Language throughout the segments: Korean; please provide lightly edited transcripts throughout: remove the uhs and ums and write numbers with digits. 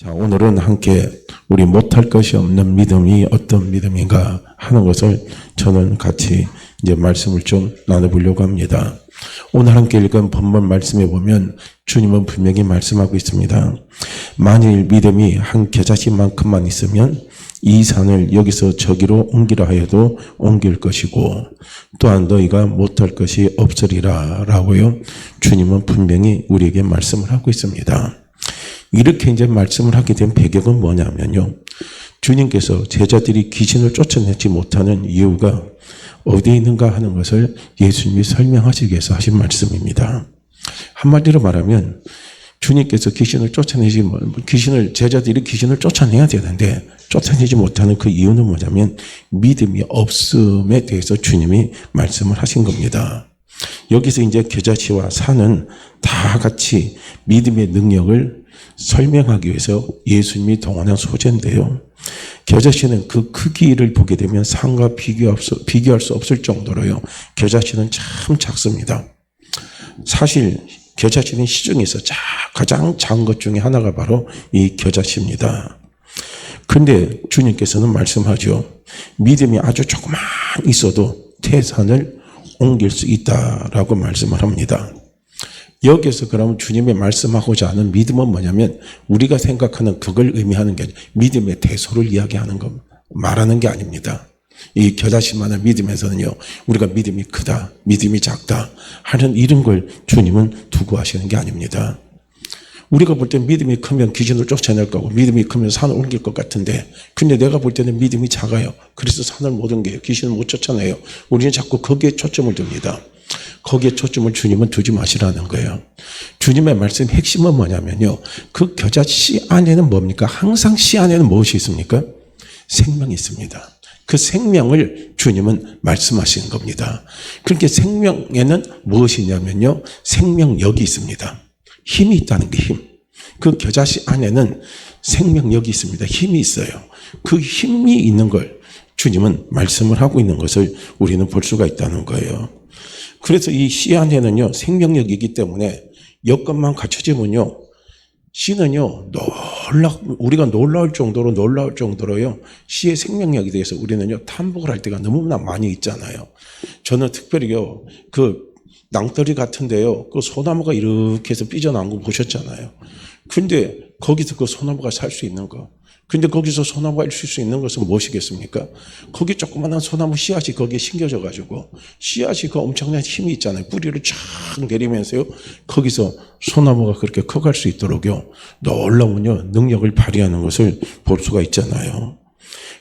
자, 오늘은 함께 우리 못할 것이 없는 믿음이 어떤 믿음인가 하는 것을 저는 같이 이제 말씀을 좀 나눠보려고 합니다. 오늘 함께 읽은 본문 말씀에 보면 주님은 분명히 말씀하고 있습니다. 만일 믿음이 한 겨자씨만큼만 있으면 이 산을 여기서 저기로 옮기라 하여도 옮길 것이고 또한 너희가 못할 것이 없으리라 라고요. 주님은 분명히 우리에게 말씀을 하고 있습니다. 이렇게 이제 말씀을 하게 된 배경은 뭐냐면요. 주님께서 제자들이 귀신을 쫓아내지 못하는 이유가 어디에 있는가 하는 것을 예수님이 설명하시기 위해서 하신 말씀입니다. 한마디로 말하면 주님께서 제자들이 귀신을 쫓아내야 되는데 쫓아내지 못하는 그 이유는 뭐냐면 믿음이 없음에 대해서 주님이 말씀을 하신 겁니다. 여기서 이제 겨자씨와 산은 다 같이 믿음의 능력을 설명하기 위해서 예수님이 동원한 소재인데요. 겨자씨는 그 크기를 보게 되면 산과 비교할 수 없을 정도로요. 겨자씨는 참 작습니다. 사실 겨자씨는 시중에서 가장 작은 것 중에 하나가 바로 이 겨자씨입니다. 그런데 주님께서는 말씀하죠. 믿음이 아주 조금만 있어도 태산을 옮길 수 있다라고 말씀을 합니다. 여기서 그러면 주님이 말씀하고자 하는 믿음은 뭐냐면 우리가 생각하는 그걸 의미하는 게 아니라 믿음의 대소를 이야기하는 것, 말하는 게 아닙니다. 이 겨자씨만한 믿음에서는요, 우리가 믿음이 크다, 믿음이 작다 하는 이런 걸 주님은 두고 하시는 게 아닙니다. 우리가 볼 때 믿음이 크면 귀신을 쫓아낼 거고 믿음이 크면 산을 옮길 것 같은데 근데 내가 볼 때는 믿음이 작아요. 그래서 산을 못 옮겨요. 귀신을 못 쫓아내요. 우리는 자꾸 거기에 초점을 둡니다. 거기에 초점을 주님은 두지 마시라는 거예요. 주님의 말씀 핵심은 뭐냐면요. 그 겨자씨 안에는 뭡니까? 항상 씨 안에는 무엇이 있습니까? 생명이 있습니다. 그 생명을 주님은 말씀하시는 겁니다. 그렇게 생명에는 무엇이냐면요. 생명력이 있습니다. 힘이 있다는 게 힘. 그 겨자씨 안에는 생명력이 있습니다. 힘이 있어요. 그 힘이 있는 걸 주님은 말씀을 하고 있는 것을 우리는 볼 수가 있다는 거예요. 그래서 이 씨 안에는요, 생명력이기 때문에 여건만 갖춰지면요, 씨는요, 우리가 놀라울 정도로요, 씨의 생명력에 대해서 우리는요, 탐복을 할 때가 너무나 많이 있잖아요. 저는 특별히요, 그 낭떠리 같은데요, 그 소나무가 이렇게 해서 삐져나온 거 보셨잖아요. 근데 거기서 그 소나무가 살 수 있는 거. 근데 거기서 소나무가 있을 수 있는 것은 무엇이겠습니까? 거기 조그마한 소나무 씨앗이 거기에 심겨져가지고 씨앗이 그 엄청난 힘이 있잖아요. 뿌리를 쫙 내리면서요. 거기서 소나무가 그렇게 커갈 수 있도록요. 놀라운요 능력을 발휘하는 것을 볼 수가 있잖아요.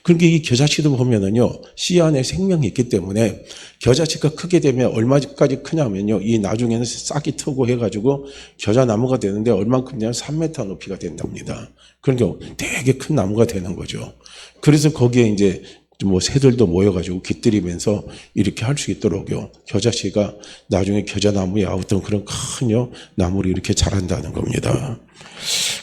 그러니까 이 겨자씨도 보면은요, 씨 안에 생명이 있기 때문에 겨자씨가 크게 되면 얼마까지 크냐면요, 이 나중에는 싹이 트고 해가지고 겨자나무가 되는데 얼만큼이냐면 3m 높이가 된답니다. 그러니까 되게 큰 나무가 되는 거죠. 그래서 거기에 이제 새들도 모여가지고 깃들이면서 이렇게 할 수 있도록요, 겨자씨가 나중에 겨자나무에 아우던 그런 큰 나무를 이렇게 자란다는 겁니다.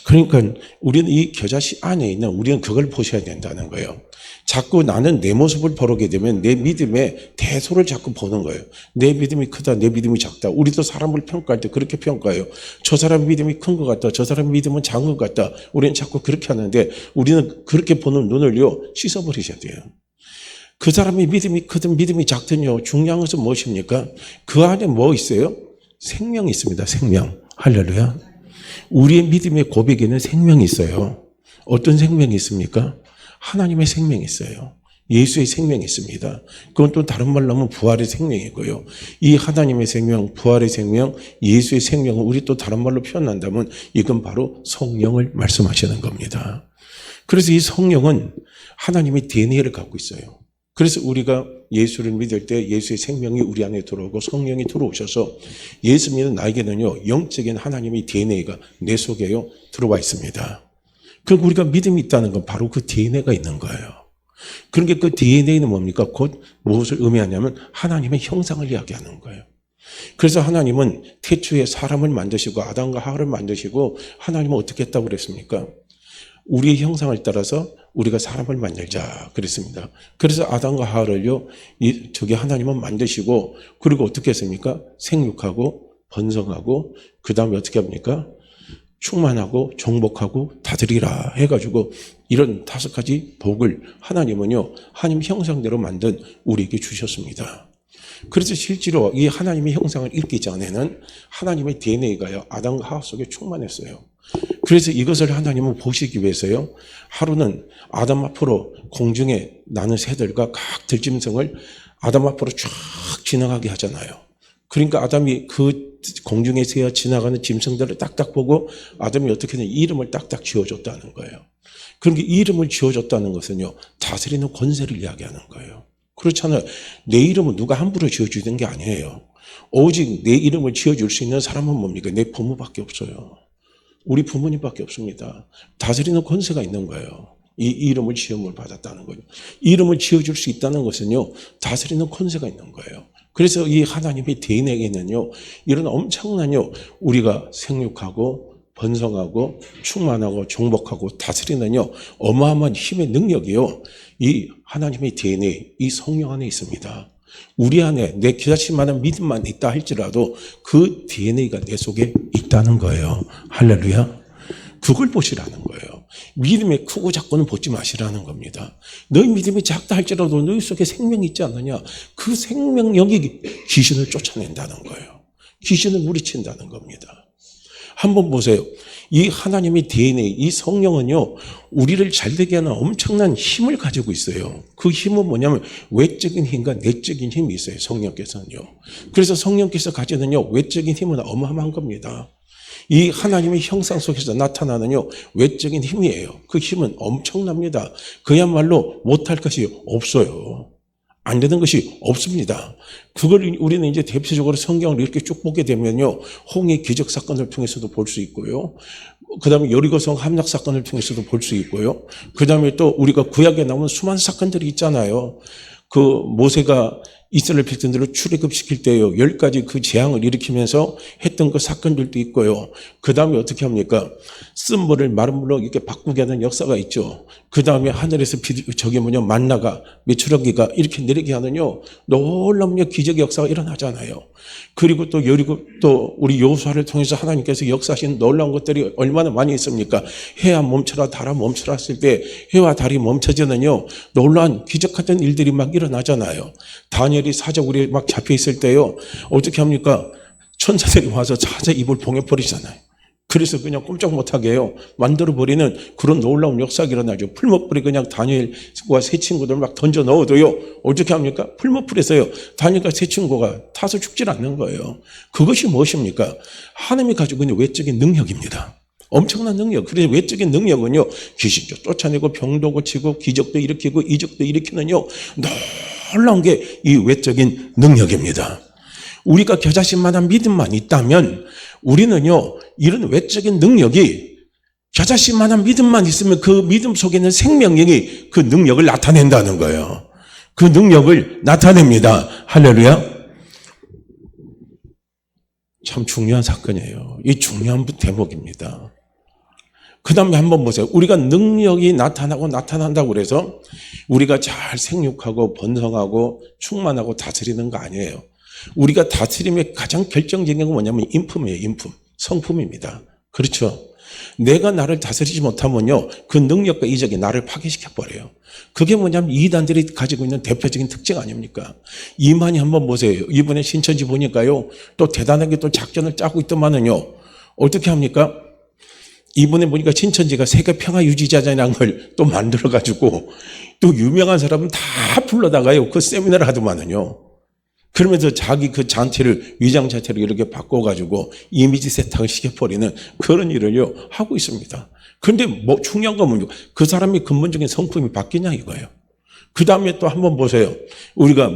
그러니까 우리는 이 겨자씨 안에 있는 우리는 그걸 보셔야 된다는 거예요. 자꾸 나는 내 모습을 보게 되면 내 믿음의 대소를 자꾸 보는 거예요. 내 믿음이 크다, 내 믿음이 작다. 우리도 사람을 평가할 때 그렇게 평가해요. 저 사람 믿음이 큰 것 같다, 저 사람 믿음은 작은 것 같다. 우리는 자꾸 그렇게 하는데 우리는 그렇게 보는 눈을요, 씻어버리셔야 돼요. 그 사람이 믿음이 크든 믿음이 작든요, 중요한 것은 무엇입니까? 그 안에 뭐 있어요? 생명이 있습니다. 생명. 할렐루야. 우리의 믿음의 고백에는 생명이 있어요. 어떤 생명이 있습니까? 하나님의 생명이 있어요. 예수의 생명이 있습니다. 그건 또 다른 말로 하면 부활의 생명이고요. 이 하나님의 생명, 부활의 생명, 예수의 생명은 우리 또 다른 말로 표현한다면 이건 바로 성령을 말씀하시는 겁니다. 그래서 이 성령은 하나님의 DNA를 갖고 있어요. 그래서 우리가 예수를 믿을 때 예수의 생명이 우리 안에 들어오고 성령이 들어오셔서 예수 믿는 나에게는요, 영적인 하나님의 DNA가 내 속에요, 들어와 있습니다. 그럼 우리가 믿음이 있다는 건 바로 그 DNA가 있는 거예요. 그러니까 그 DNA는 뭡니까? 곧 무엇을 의미하냐면 하나님의 형상을 이야기하는 거예요. 그래서 하나님은 태초에 사람을 만드시고 아담과 하와를 만드시고 하나님은 어떻게 했다고 그랬습니까? 우리의 형상을 따라서 우리가 사람을 만들자 그랬습니다. 그래서 아담과 하와를요, 저기 하나님은 만드시고 그리고 어떻게 했습니까? 생육하고 번성하고 그 다음에 어떻게 합니까? 충만하고 정복하고 다스리라 해가지고 이런 5가지 복을 하나님은요, 하나님 형상대로 만든 우리에게 주셨습니다. 그래서 실제로 이 하나님의 형상을 읽기 전에는 하나님의 DNA가요, 아담과 하와 속에 충만했어요. 그래서 이것을 하나님은 보시기 위해서요, 하루는 아담 앞으로 공중에 나는 새들과 각 들짐승을 아담 앞으로 쫙 지나가게 하잖아요. 그러니까 아담이 그 공중에 새어 지나가는 짐승들을 딱딱 보고 아담이 어떻게든 이름을 딱딱 지어줬다는 거예요. 그러니까 이름을 지어줬다는 것은요, 다스리는 권세를 이야기하는 거예요. 그렇잖아요. 내 이름은 누가 함부로 지어주는 게 아니에요. 오직 내 이름을 지어줄 수 있는 사람은 뭡니까? 내 부모밖에 없어요. 우리 부모님밖에 없습니다. 다스리는 권세가 있는 거예요. 이 이름을 지음을 받았다는 거예요. 이름을 지어줄 수 있다는 것은요, 다스리는 권세가 있는 거예요. 그래서 이 하나님의 DNA에는요, 이런 엄청난요, 우리가 생육하고 번성하고 충만하고 정복하고 다스리는요, 어마어마한 힘의 능력이요, 이 하나님의 DNA, 이 성령 안에 있습니다. 우리 안에 내 기다실만한 믿음만 있다 할지라도 그 DNA가 내 속에 있다는 거예요. 할렐루야. 그걸 보시라는 거예요. 믿음의 크고 작고는 보지 마시라는 겁니다. 너희 믿음이 작다 할지라도 너희 속에 생명이 있지 않느냐. 그 생명력이 귀신을 쫓아낸다는 거예요. 귀신을 물리친다는 겁니다. 한번 보세요. 이 하나님의 DNA, 이 성령은요, 우리를 잘되게 하는 엄청난 힘을 가지고 있어요. 그 힘은 뭐냐면 외적인 힘과 내적인 힘이 있어요. 성령께서는요. 그래서 성령께서 가지는요, 외적인 힘은 어마어마한 겁니다. 이 하나님의 형상 속에서 나타나는요, 외적인 힘이에요. 그 힘은 엄청납니다. 그야말로 못할 것이 없어요. 안 되는 것이 없습니다. 그걸 우리는 이제 대표적으로 성경을 이렇게 쭉 보게 되면요, 홍해 기적 사건을 통해서도 볼 수 있고요. 그 다음에 여리고성 함락 사건을 통해서도 볼 수 있고요. 그 다음에 또 우리가 구약에 나오는 수많은 사건들이 있잖아요. 그 모세가 이스라엘 백성들을 출애굽시킬 때요, 10가지 그 재앙을 일으키면서 했던 그 사건들도 있고요. 그 다음에 어떻게 합니까? 쓴 물을 마른 물로 이렇게 바꾸게 하는 역사가 있죠. 그 다음에 하늘에서 만나가, 메추라기가 이렇게 내리게 하는요, 놀라운 기적의 역사가 일어나잖아요. 그리고 또 또 우리 여호수아를 통해서 하나님께서 역사하신 놀라운 것들이 얼마나 많이 있습니까? 해야 멈춰라, 달아 멈춰라 했을 때 해와 달이 멈춰지는요, 놀라운 기적 같은 일들이 막 일어나잖아요. 다니엘이 사자굴에 막 잡혀 있을 때요, 어떻게 합니까? 천사들이 와서 사자 입을 봉해버리잖아요. 그래서 그냥 꼼짝 못하게 해요. 만들어버리는 그런 놀라운 역사가 일어나죠. 풀무불에 그냥 다니엘과 세 친구들 막 던져 넣어도요, 어떻게 합니까? 풀무불에서요, 다니엘과 세 친구가 타서 죽질 않는 거예요. 그것이 무엇입니까? 하나님이 가지고 있는 외적인 능력입니다. 엄청난 능력. 그래서 외적인 능력은요, 귀신도 쫓아내고 병도 고치고 기적도 일으키고 이적도 일으키는요, 놀라운 게 이 외적인 능력입니다. 우리가 겨자씨만한 믿음만 있다면 우리는요, 이런 외적인 능력이 겨자씨만한 믿음만 있으면 그 믿음 속에 있는 생명력이 그 능력을 나타낸다는 거예요. 그 능력을 나타냅니다. 할렐루야. 참 중요한 사건이에요. 이 중요한 대목입니다. 그 다음에 한번 보세요. 우리가 능력이 나타난다고 그래서 우리가 잘 생육하고 번성하고 충만하고 다스리는 거 아니에요. 우리가 다스림의 가장 결정적인 건 뭐냐면 인품이에요. 인품. 성품입니다. 그렇죠. 내가 나를 다스리지 못하면요, 그 능력과 이적이 나를 파괴시켜버려요. 그게 뭐냐면 이단들이 가지고 있는 대표적인 특징 아닙니까? 이만희 한번 보세요. 이번에 신천지 보니까요, 또 대단하게 또 작전을 짜고 있더만은요, 어떻게 합니까? 이번에 보니까 신천지가 세계 평화 유지자라는 걸 또 만들어가지고 또 유명한 사람은 다 불러다가요, 그 세미나를 하더만은요. 그러면서 자기 그 잔체를 위장 자체를 이렇게 바꿔가지고 이미지 세탁을 시켜버리는 그런 일을요, 하고 있습니다. 그런데 뭐 중요한 건 뭡니까? 그 사람이 근본적인 성품이 바뀌냐 이거예요. 그 다음에 또 한번 보세요. 우리가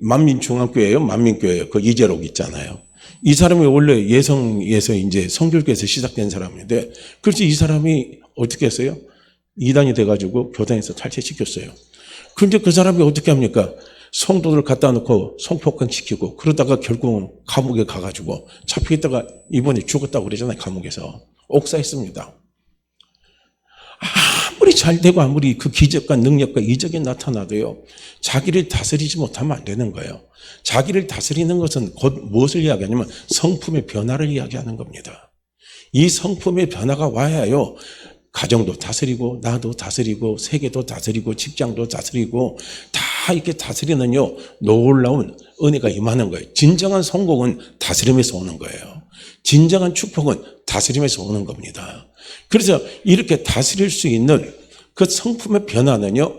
만민중앙교회예요, 만민교회예요. 그 이재록 있잖아요. 이 사람이 원래 예성에서 이제 성결교에서 시작된 사람인데, 그래서 이 사람이 어떻게 했어요? 이단이 돼가지고 교단에서 탈퇴시켰어요. 그런데 그 사람이 어떻게 합니까? 성도들 갖다 놓고 성폭행시키고 그러다가 결국은 감옥에 가가지고 잡혀있다가 이번에 죽었다고 그러잖아요. 감옥에서 옥사했습니다. 아무리 잘되고 아무리 그 기적과 능력과 이적이 나타나도요, 자기를 다스리지 못하면 안 되는 거예요. 자기를 다스리는 것은 곧 무엇을 이야기하냐면 성품의 변화를 이야기하는 겁니다. 이 성품의 변화가 와야요. 가정도 다스리고 나도 다스리고 세계도 다스리고 직장도 다스리고 다 이렇게 다스리는요 놀라운 은혜가 임하는 거예요. 진정한 성공은 다스림에서 오는 거예요. 진정한 축복은 다스림에서 오는 겁니다. 그래서 이렇게 다스릴 수 있는 그 성품의 변화는요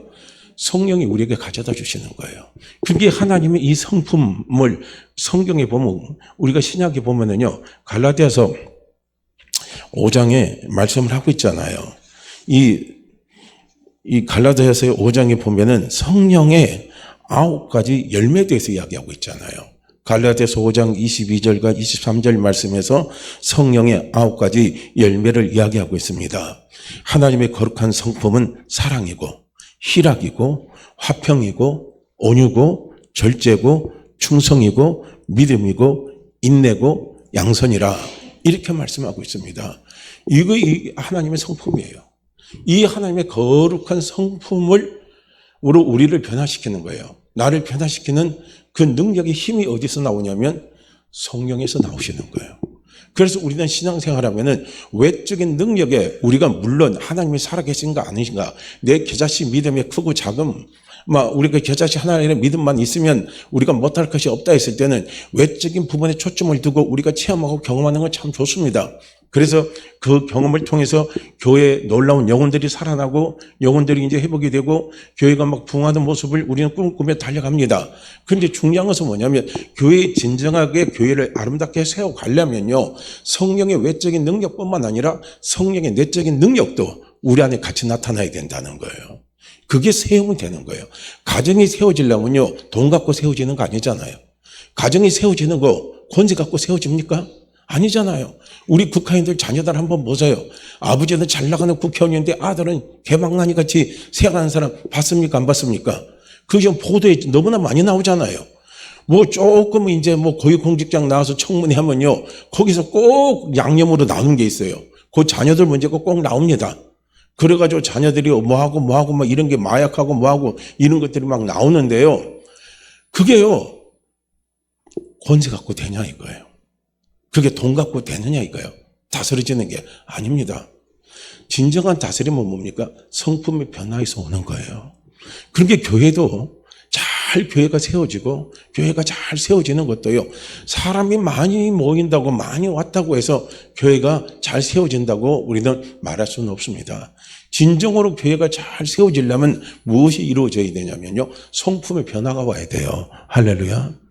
성령이 우리에게 가져다 주시는 거예요. 그게 하나님의 이 성품을 성경에 보면 우리가 신약에 보면은요 갈라디아서 5장에 말씀을 하고 있잖아요. 이 갈라디아서의 5장에 보면은 성령의 9가지 열매에 대해서 이야기하고 있잖아요. 갈라디아서 5장 22절과 23절 말씀에서 성령의 9가지 열매를 이야기하고 있습니다. 하나님의 거룩한 성품은 사랑이고 희락이고 화평이고 온유고 절제고 충성이고 믿음이고 인내고 양선이라 이렇게 말씀하고 있습니다. 이거 하나님의 성품이에요. 이 하나님의 거룩한 성품으로 우리를 변화시키는 거예요. 나를 변화시키는 그 능력의 힘이 어디서 나오냐면 성령에서 나오시는 거예요. 그래서 우리는 신앙생활하면은 외적인 능력에 우리가 물론 하나님이 살아계신가 아니신가 내 겨자씨 믿음의 크고 작음 우리가 겨자씨 하나님의 믿음만 있으면 우리가 못할 것이 없다 했을 때는 외적인 부분에 초점을 두고 우리가 체험하고 경험하는 건 참 좋습니다. 그래서 그 경험을 통해서 교회에 놀라운 영혼들이 살아나고 영혼들이 이제 회복이 되고 교회가 막 부흥하는 모습을 우리는 꿈꾸며 달려갑니다. 그런데 중요한 것은 뭐냐면 교회에 진정하게 교회를 아름답게 세워가려면요 성령의 외적인 능력뿐만 아니라 성령의 내적인 능력도 우리 안에 같이 나타나야 된다는 거예요. 그게 세움이 되는 거예요. 가정이 세워지려면요 돈 갖고 세워지는 거 아니잖아요. 가정이 세워지는 거 권세 갖고 세워집니까? 아니잖아요. 우리 국회의원들 자녀들 한번 보세요. 아버지는 잘 나가는 국회의원인데 아들은 개망나니 같이 생활하는 사람 봤습니까? 안 봤습니까? 그게 보도에 너무나 많이 나오잖아요. 조금 이제 고위공직장 나와서 청문회 하면요. 거기서 꼭 양념으로 나오는 게 있어요. 그 자녀들 문제가 꼭 나옵니다. 그래가지고 자녀들이 뭐하고 이런 게 마약하고 뭐하고 이런 것들이 막 나오는데요. 그게요. 권세 갖고 되냐 이거예요. 그게 돈 갖고 되느냐 이거예요. 다스려지는 게 아닙니다. 진정한 다스림은 뭡니까? 성품의 변화에서 오는 거예요. 그러니까 교회도 교회가 세워지고 교회가 잘 세워지는 것도요. 사람이 많이 모인다고 많이 왔다고 해서 교회가 잘 세워진다고 우리는 말할 수는 없습니다. 진정으로 교회가 잘 세워지려면 무엇이 이루어져야 되냐면요. 성품의 변화가 와야 돼요. 할렐루야.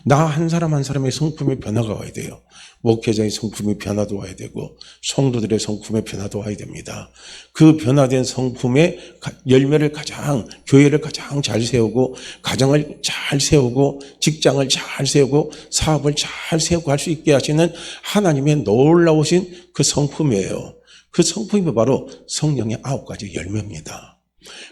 나 한 사람 한 사람의 성품의 변화가 와야 돼요. 목회자의 성품의 변화도 와야 되고 성도들의 성품의 변화도 와야 됩니다. 그 변화된 성품의 열매를 교회를 가장 잘 세우고 가정을 잘 세우고 직장을 잘 세우고 사업을 잘 세우고 할 수 있게 하시는 하나님의 놀라우신 그 성품이에요. 그 성품이 바로 성령의 9가지 열매입니다.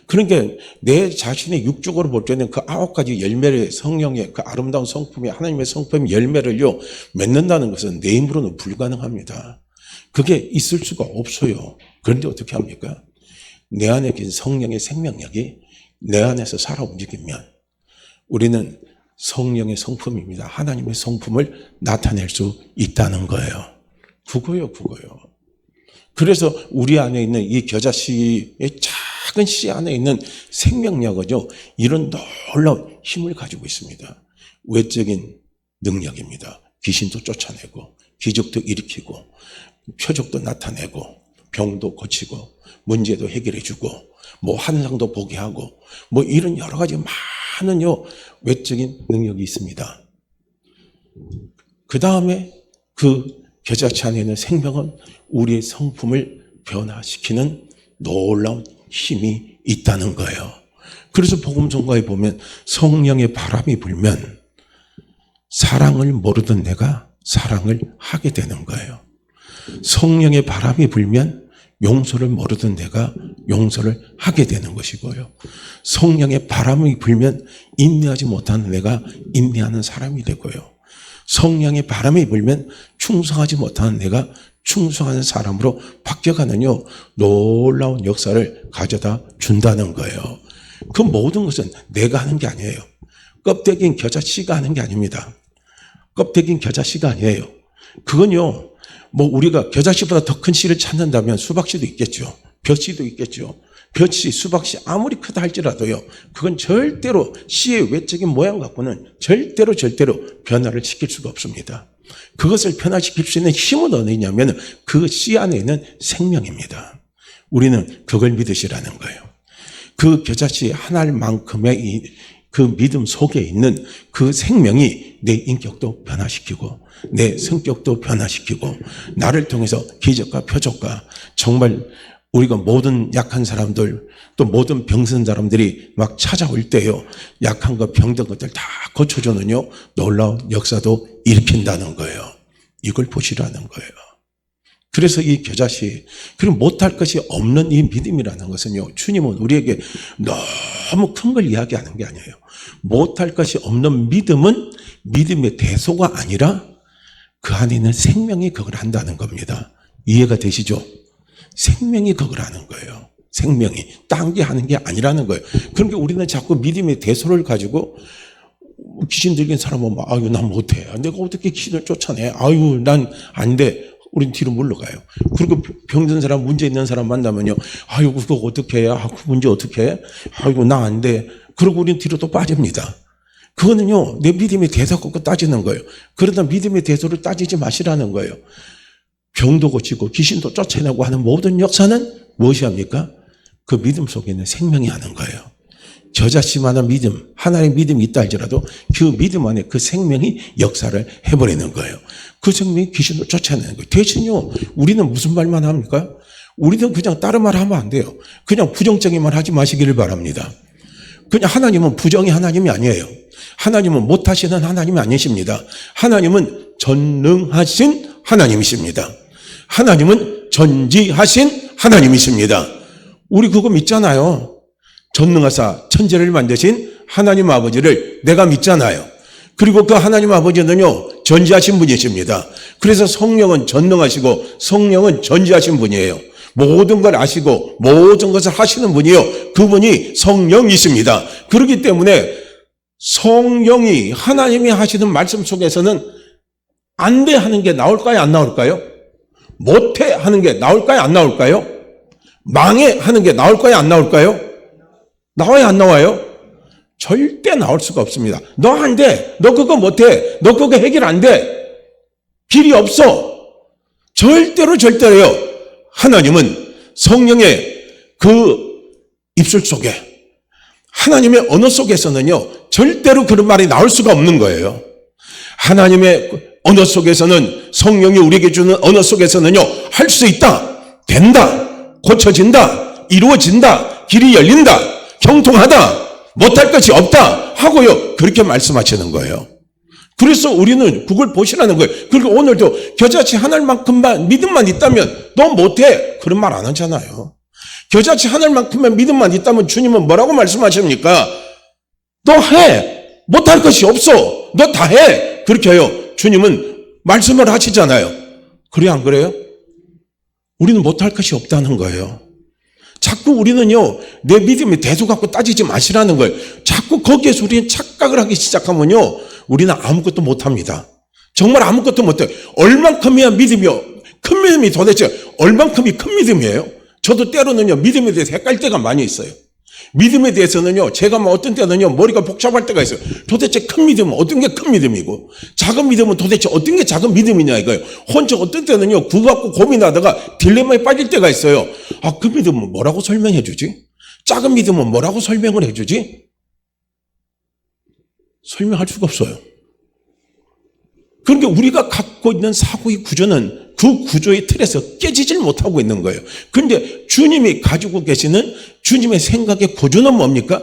그러니까 내 자신의 육적으로 볼 때는 그 9가지 열매를 성령의 그 아름다운 성품이 하나님의 성품의 열매를요 맺는다는 것은 내 힘으로는 불가능합니다. 그게 있을 수가 없어요. 그런데 어떻게 합니까? 내 안에 긴 성령의 생명력이 내 안에서 살아 움직이면 우리는 성령의 성품입니다. 하나님의 성품을 나타낼 수 있다는 거예요. 그거요. 그래서 우리 안에 있는 이 겨자씨의 작은 씨 안에 있는 생명력은요, 이런 놀라운 힘을 가지고 있습니다. 외적인 능력입니다. 귀신도 쫓아내고, 기적도 일으키고, 표적도 나타내고, 병도 고치고, 문제도 해결해주고, 환상도 보게 하고, 이런 여러 가지 많은 외적인 능력이 있습니다. 그 다음에 그 겨자씨 안에 있는 생명은 우리의 성품을 변화시키는 놀라운 힘이 있다는 거예요. 그래서 복음성가에 보면 성령의 바람이 불면 사랑을 모르던 내가 사랑을 하게 되는 거예요. 성령의 바람이 불면 용서를 모르던 내가 용서를 하게 되는 것이고요. 성령의 바람이 불면 인내하지 못하는 내가 인내하는 사람이 되고요. 성령의 바람이 불면 충성하지 못하는 내가 충성하는 사람으로 바뀌어가는요 놀라운 역사를 가져다 준다는 거예요. 그 모든 것은 내가 하는 게 아니에요. 껍데기인 겨자씨가 하는 게 아닙니다. 껍데기인 겨자씨가 아니에요. 그건요 뭐 우리가 겨자씨보다 더 큰 씨를 찾는다면 수박씨도 있겠죠. 벼씨도 있겠죠. 벼씨, 수박씨 아무리 크다 할지라도요. 그건 절대로 씨의 외적인 모양 갖고는 절대로 변화를 시킬 수가 없습니다. 그것을 변화시킬 수 있는 힘은 어디냐면 그 씨 안에 있는 생명입니다. 우리는 그걸 믿으시라는 거예요. 그 겨자씨 하나만큼의 그 믿음 속에 있는 그 생명이 내 인격도 변화시키고 내 성격도 변화시키고 나를 통해서 기적과 표적과 정말 우리가 모든 약한 사람들 또 모든 병든 사람들이 막 찾아올 때요. 약한 것 병든 것들 다 고쳐주는요. 놀라운 역사도 일으킨다는 거예요. 이걸 보시라는 거예요. 그래서 이 겨자씨 그리고 못할 것이 없는 이 믿음이라는 것은요. 주님은 우리에게 너무 큰 걸 이야기하는 게 아니에요. 못할 것이 없는 믿음은 믿음의 대소가 아니라 그 안에 있는 생명이 그걸 한다는 겁니다. 이해가 되시죠? 생명이 그걸 하는 거예요. 생명이 딴 게 하는 게 아니라는 거예요. 그러니까 우리는 자꾸 믿음의 대소를 가지고 귀신 들린 사람은 막 아유 난 못해. 내가 어떻게 귀신을 쫓아내. 아유 난 안 돼. 우린 뒤로 물러가요. 그리고 병든 사람 문제 있는 사람 만나면요. 아유 그거 어떻게 해. 아, 그 문제 어떻게 해. 아이고 나 안 돼. 그리고 우린 뒤로 또 빠집니다. 그거는요 내 믿음의 대소 갖고 따지는 거예요. 그러다 믿음의 대소를 따지지 마시라는 거예요. 병도 고치고 귀신도 쫓아내고 하는 모든 역사는 무엇이 합니까? 그 믿음 속에 있는 생명이 하는 거예요. 겨자씨만한 믿음, 하나의 믿음이 있다 할지라도 그 믿음 안에 그 생명이 역사를 해버리는 거예요. 그 생명이 귀신을 쫓아내는 거예요. 대신요, 우리는 무슨 말만 합니까? 우리는 그냥 다른 말 하면 안 돼요. 그냥 부정적인 말 하지 마시기를 바랍니다. 그냥 하나님은 부정의 하나님이 아니에요. 하나님은 못하시는 하나님이 아니십니다. 하나님은 전능하신 하나님이십니다. 하나님은 전지하신 하나님이십니다. 우리 그거 믿잖아요. 전능하사 천지를 만드신 하나님 아버지를 내가 믿잖아요. 그리고 그 하나님 아버지는요 전지하신 분이십니다. 그래서 성령은 전능하시고 성령은 전지하신 분이에요. 모든 걸 아시고 모든 것을 하시는 분이요 그분이 성령이십니다. 그렇기 때문에 성령이 하나님이 하시는 말씀 속에서는 안 돼 하는 게 나올까요? 안 나올까요? 못해 하는 게 나올까요? 안 나올까요? 망해 하는 게 나올까요? 안 나올까요? 나와요? 안 나와요? 절대 나올 수가 없습니다. 너 안 돼. 너 그거 못해. 너 그거 해결 안 돼. 길이 없어. 절대로요. 하나님은 성령의 그 입술 속에 하나님의 언어 속에서는요 절대로 그런 말이 나올 수가 없는 거예요. 하나님의 언어 속에서는 성령이 우리에게 주는 언어 속에서는요 할 수 있다, 된다, 고쳐진다, 이루어진다, 길이 열린다, 형통하다, 못할 것이 없다 하고요 그렇게 말씀하시는 거예요. 그래서 우리는 그걸 보시라는 거예요. 그리고 오늘도 겨자씨 하나만큼만 믿음만 있다면 너 못해 그런 말 안 하잖아요. 겨자씨 하나만큼만 믿음만 있다면 주님은 뭐라고 말씀하십니까? 너 해. 못할 것이 없어. 너 다 해. 그렇게 해요. 주님은 말씀을 하시잖아요. 그래 안 그래요? 우리는 못할 것이 없다는 거예요. 자꾸 우리는요 내 믿음의 대소 갖고 따지지 마시라는 거예요. 자꾸 거기에서 우리는 착각을 하기 시작하면요 우리는 아무것도 못합니다. 정말 아무것도 못해요. 얼만큼이야 믿음이요. 큰 믿음이 도대체 얼만큼이 큰 믿음이에요? 저도 때로는요 믿음에 대해서 헷갈릴 때가 많이 있어요. 믿음에 대해서는요 제가 뭐 어떤 때는요 머리가 복잡할 때가 있어요. 도대체 큰 믿음은 어떤 게 큰 믿음이고 작은 믿음은 도대체 어떤 게 작은 믿음이냐 이거예요. 혼자 어떤 때는요 그거 갖고 고민하다가 딜레마에 빠질 때가 있어요. 아, 그 믿음은 뭐라고 설명해 주지? 작은 믿음은 뭐라고 설명을 해 주지? 설명할 수가 없어요. 그러니까 우리가 갖고 있는 사고의 구조는 그 구조의 틀에서 깨지질 못하고 있는 거예요. 그런데 주님이 가지고 계시는 주님의 생각의 구조는 뭡니까?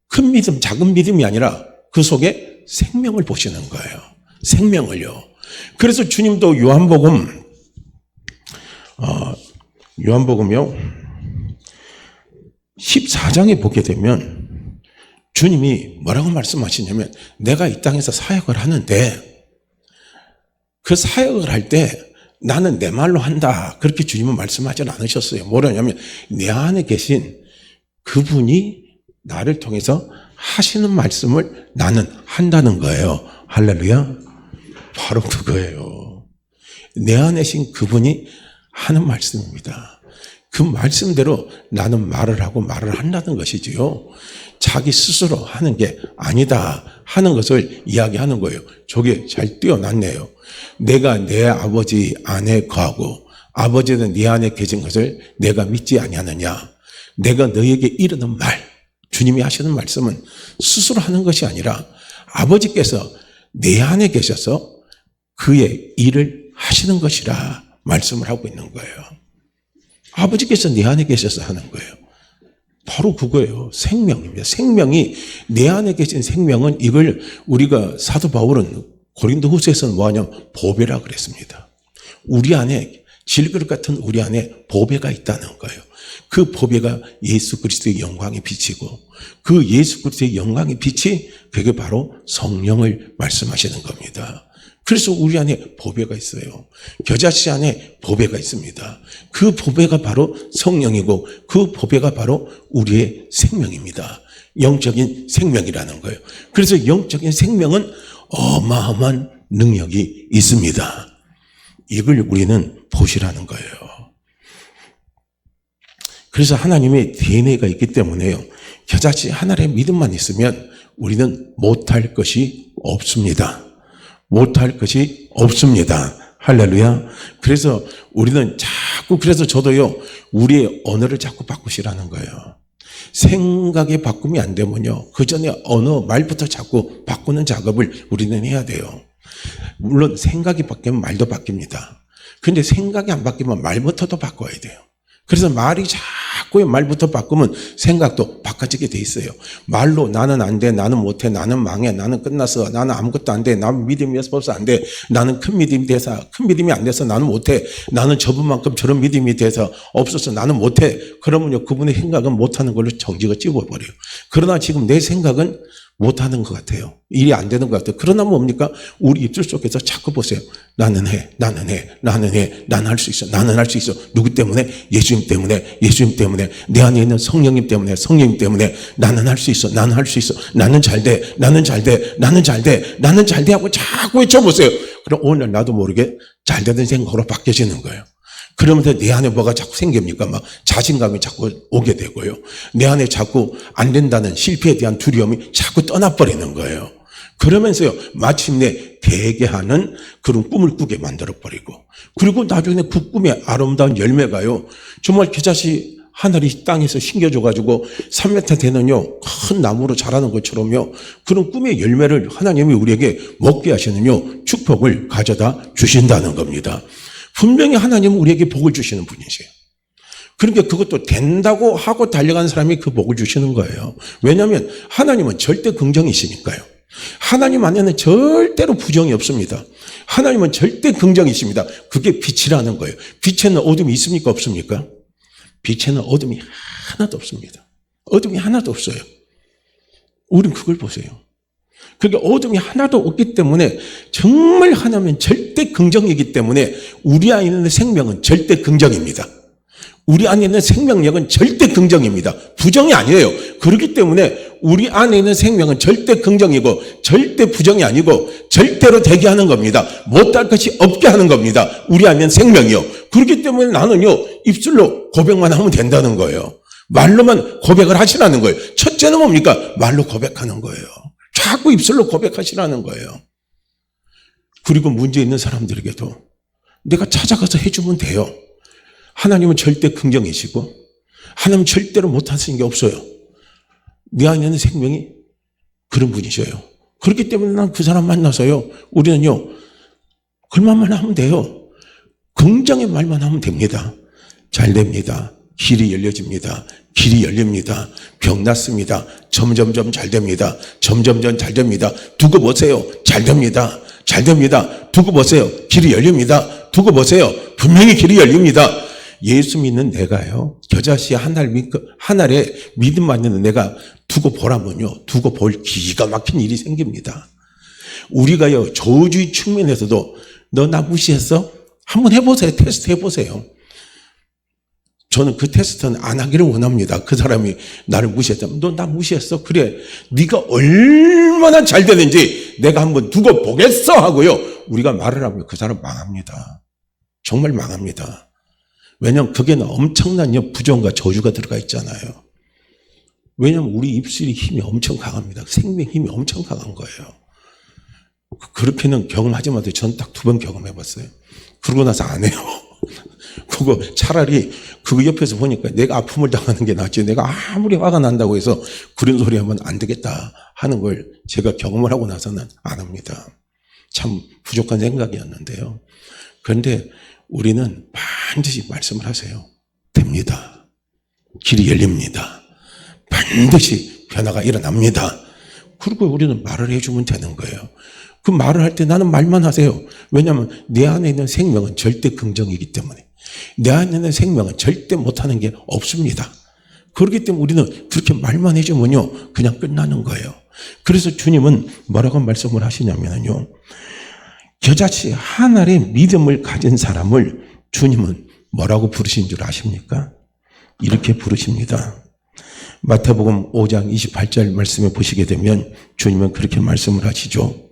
큰 믿음, 작은 믿음이 아니라 그 속에 생명을 보시는 거예요. 생명을요. 그래서 주님도 요한복음요 14장에 보게 되면 주님이 뭐라고 말씀하시냐면 내가 이 땅에서 사역을 하는데 그 사역을 할 때 나는 내 말로 한다 그렇게 주님은 말씀하지 않으셨어요. 뭐라냐면 내 안에 계신 그분이 나를 통해서 하시는 말씀을 나는 한다는 거예요. 할렐루야. 바로 그거예요. 내 안에 신 그분이 하는 말씀입니다. 그 말씀대로 나는 말을 하고 말을 한다는 것이지요. 자기 스스로 하는 게 아니다 하는 것을 이야기하는 거예요. 저게 잘 뛰어났네요. 내가 내 아버지 안에 거하고 아버지는 네 안에 계신 것을 내가 믿지 아니하느냐. 내가 너에게 이르는 말, 주님이 하시는 말씀은 스스로 하는 것이 아니라 아버지께서 내 안에 계셔서 그의 일을 하시는 것이라 말씀을 하고 있는 거예요. 아버지께서 내 안에 계셔서 하는 거예요. 바로 그거예요. 생명입니다. 생명이 내 안에 계신 생명은 이걸 우리가 사도 바울은 고린도후서에서는 뭐하냐면 보배라 그랬습니다. 우리 안에 질그릇 같은 우리 안에 보배가 있다는 거예요. 그 보배가 예수 그리스도의 영광의 빛이고 그 예수 그리스도의 영광의 빛이 그게 바로 성령을 말씀하시는 겁니다. 그래서 우리 안에 보배가 있어요. 겨자씨 안에 보배가 있습니다. 그 보배가 바로 성령이고 그 보배가 바로 우리의 생명입니다. 영적인 생명이라는 거예요. 그래서 영적인 생명은 어마어마한 능력이 있습니다. 이걸 우리는 보시라는 거예요. 그래서 하나님의 DNA가 있기 때문에요. 겨자씨 하나의 믿음만 있으면 우리는 못할 것이 없습니다. 못할 것이 없습니다. 할렐루야. 그래서 우리는 자꾸 그래서 저도요. 우리의 언어를 자꾸 바꾸시라는 거예요. 생각의 바꿈이 안 되면요. 그 전에 언어 말부터 자꾸 바꾸는 작업을 우리는 해야 돼요. 물론 생각이 바뀌면 말도 바뀝니다. 근데 생각이 안 바뀌면 말부터도 바꿔야 돼요. 그래서 말이 자꾸 말부터 바꾸면 생각도 바꿔지게 돼 있어요. 말로 나는 안 돼, 나는 못해, 나는 망해, 나는 끝났어, 나는 아무것도 안 돼, 나는 믿음이 없어서 안 돼, 나는 큰 믿음이 돼서 큰 믿음이 안 돼서 나는 못해, 나는 저분만큼 저런 믿음이 돼서 없어서 나는 못해. 그러면요 그분의 생각은 못하는 걸로 정지가 찍어버려요. 그러나 지금 내 생각은 못하는 것 같아요. 일이 안 되는 것 같아요. 그러나 뭡니까? 우리 입술 속에서 자꾸 보세요. 나는 해, 나는 해, 나는 해, 나는 할 수 있어, 나는 할 수 있어. 누구 때문에? 예수님 때문에, 예수님 때문에, 내 안에 있는 성령님 때문에, 성령님 때문에 나는 할 수 있어, 나는 할 수 있어, 나는 잘 돼, 나는 잘 돼, 나는 잘 돼, 나는 잘 돼 하고 자꾸 외쳐보세요. 그럼 오늘 나도 모르게 잘 되는 생각으로 바뀌어지는 거예요. 그러면서 내 안에 뭐가 자꾸 생깁니까? 막 자신감이 자꾸 오게 되고요. 내 안에 자꾸 안 된다는 실패에 대한 두려움이 자꾸 떠나버리는 거예요. 그러면서요, 마침내 되게 하는 그런 꿈을 꾸게 만들어버리고, 그리고 나중에 그 꿈의 아름다운 열매가요, 정말 겨자씨 하늘이 땅에서 심겨져가지고 3m 되는요, 큰 나무로 자라는 것처럼요, 그런 꿈의 열매를 하나님이 우리에게 먹게 하시는요, 축복을 가져다 주신다는 겁니다. 분명히 하나님은 우리에게 복을 주시는 분이세요. 그러니까 그것도 된다고 하고 달려가는 사람이 그 복을 주시는 거예요. 왜냐하면 하나님은 절대 긍정이시니까요. 하나님 안에는 절대로 부정이 없습니다. 하나님은 절대 긍정이십니다. 그게 빛이라는 거예요. 빛에는 어둠이 있습니까? 없습니까? 빛에는 어둠이 하나도 없습니다. 어둠이 하나도 없어요. 우린 그걸 보세요. 그러니까 어둠이 하나도 없기 때문에 정말 하나님은 절대 긍정이기 때문에 우리 안에 있는 생명은 절대 긍정입니다. 우리 안에 있는 생명력은 절대 긍정입니다. 부정이 아니에요. 그렇기 때문에 우리 안에 있는 생명은 절대 긍정이고 절대 부정이 아니고 절대로 되게 하는 겁니다. 못할 것이 없게 하는 겁니다. 우리 안에 있는 생명이요. 그렇기 때문에 나는요, 입술로 고백만 하면 된다는 거예요. 말로만 고백을 하시라는 거예요. 첫째는 뭡니까? 말로 고백하는 거예요. 자꾸 입술로 고백하시라는 거예요. 그리고 문제 있는 사람들에게도 내가 찾아가서 해주면 돼요. 하나님은 절대 긍정이시고 하나님은 절대로 못하시는 게 없어요. 네 안에 있는 생명이 그런 분이셔요. 그렇기 때문에 난 그 사람 만나서요, 우리는요, 그 말만 하면 돼요. 긍정의 말만 하면 됩니다. 잘 됩니다. 길이 열려집니다. 길이 열립니다. 병 낫습니다. 점점점 잘 됩니다. 점점점 잘 됩니다. 두고 보세요. 잘 됩니다. 잘 됩니다. 두고 보세요. 길이 열립니다. 두고 보세요. 분명히 길이 열립니다. 예수 믿는 내가요, 겨자씨 하늘에 믿음만 있는 내가 두고 보라면요, 두고 볼 기가 막힌 일이 생깁니다. 우리가요, 저주의 측면에서도 너 나 무시했어? 한번 해보세요. 테스트 해보세요. 저는 그 테스트는 안 하기를 원합니다. 그 사람이 나를 무시했다면 너 나 무시했어? 그래, 네가 얼마나 잘 되는지 내가 한번 두고 보겠어 하고요, 우리가 말을 하면 그 사람 망합니다. 정말 망합니다. 왜냐하면 그게는 엄청난 부정과 저주가 들어가 있잖아요. 왜냐하면 우리 입술이 힘이 엄청 강합니다. 생명 힘이 엄청 강한 거예요. 그렇게는 경험하지 못해. 전 딱 2번 경험해봤어요. 그러고 나서 안 해요. 그거 차라리 그거 옆에서 보니까 내가 아픔을 당하는 게 낫지. 내가 아무리 화가 난다고 해서 그런 소리 하면 안 되겠다 하는 걸 제가 경험을 하고 나서는 안 합니다. 참 부족한 생각이었는데요. 그런데 우리는 반드시 말씀을 하세요. 됩니다. 길이 열립니다. 반드시 변화가 일어납니다. 그리고 우리는 말을 해주면 되는 거예요. 그 말을 할 때 나는 말만 하세요. 왜냐하면 내 안에 있는 생명은 절대 긍정이기 때문에. 내 안에 있는 생명은 절대 못하는 게 없습니다. 그렇기 때문에 우리는 그렇게 말만 해주면요, 그냥 끝나는 거예요. 그래서 주님은 뭐라고 말씀을 하시냐면요, 겨자씨 한 알의 믿음을 가진 사람을 주님은 뭐라고 부르신 줄 아십니까? 이렇게 부르십니다. 마태복음 5장 28절 말씀에 보시게 되면 주님은 그렇게 말씀을 하시죠.